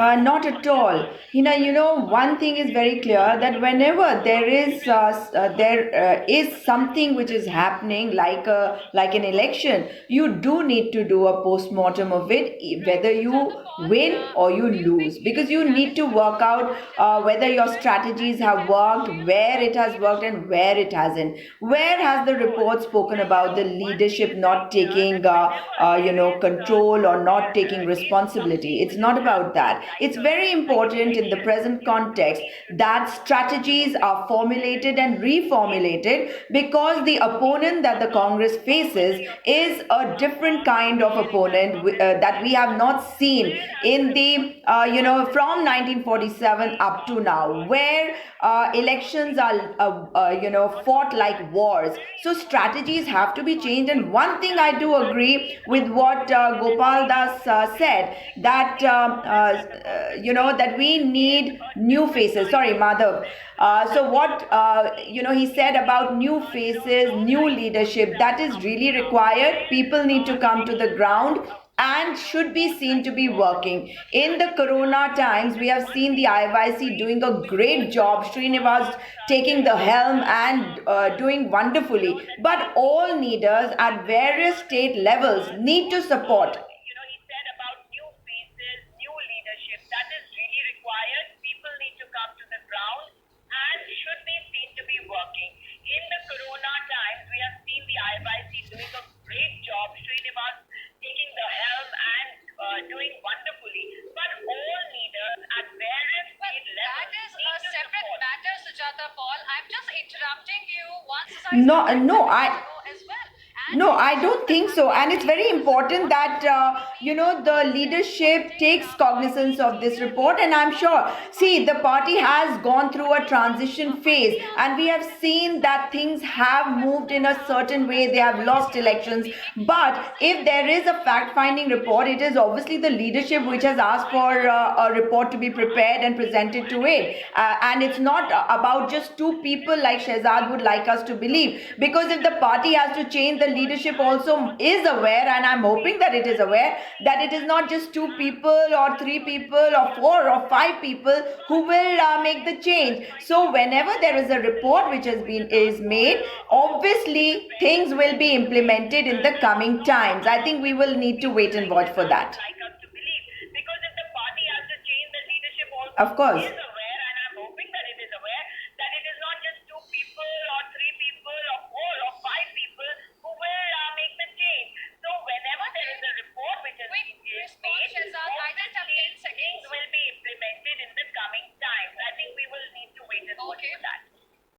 Not at all. One thing is very clear that whenever there is something which is happening, like an election, you do need to do a post-mortem of it, whether you win or you lose, because you need to work out whether your strategies have worked, where it has worked, and where it hasn't. Where has the report spoken about the leadership not taking, control or not taking responsibility? It's not about that. It's very important in the present context that strategies are formulated and reformulated, because the opponent that the Congress faces is a different kind of opponent that we have not seen in the from 1947 up to now, where elections are fought like wars. So strategies have to be changed. And one thing I do agree with what Gopal Das said, that that we need new faces. Sorry, Madhav. So what he said about new faces, new leadership, that is really required. People need to come to the ground and should be seen to be working. In the corona times, we have seen the IYC doing a great job, Srinivas taking the helm and doing wonderfully. But all leaders at various state levels need to support. He said about new faces, new leadership. That is really required. People need to come to the ground and should be seen to be working. In the corona times, we have seen the IYC doing a great job, Srinivas taking the helm and doing wonderfully. But all leaders at various Well, state that levels is a need to separate support. matter, Sujata Paul. I'm just interrupting you once as I No, started no, 5 minutes I ago as well. And No, it I shows don't that think so. And it's actually very there is a important lot of that, the leadership takes cognizance of this report. And I'm sure, see, the party has gone through a transition phase, and we have seen that things have moved in a certain way. They have lost elections. But if there is a fact finding report, it is obviously the leadership which has asked for a report to be prepared and presented to it. And it's not about just two people like Shehzad would like us to believe. Because if the party has to change, the leadership also is aware, and I'm hoping that it is aware, that it is not just two people or three people or four or five people who will make the change. So whenever there is a report which has been is made, obviously things will be implemented in the coming times. I think we will need to wait and watch for that. Like us to believe. Because if the party has to change, the leadership also Of course. is aware, and I'm hoping that it is aware that it is not just two people or three people or four or five people who will make the change. So whenever there is a report which has Quick been response, made, Shehzad. I just have 10 obviously seconds. things will be implemented in the coming times. I think we will need to wait and watch Okay. for that.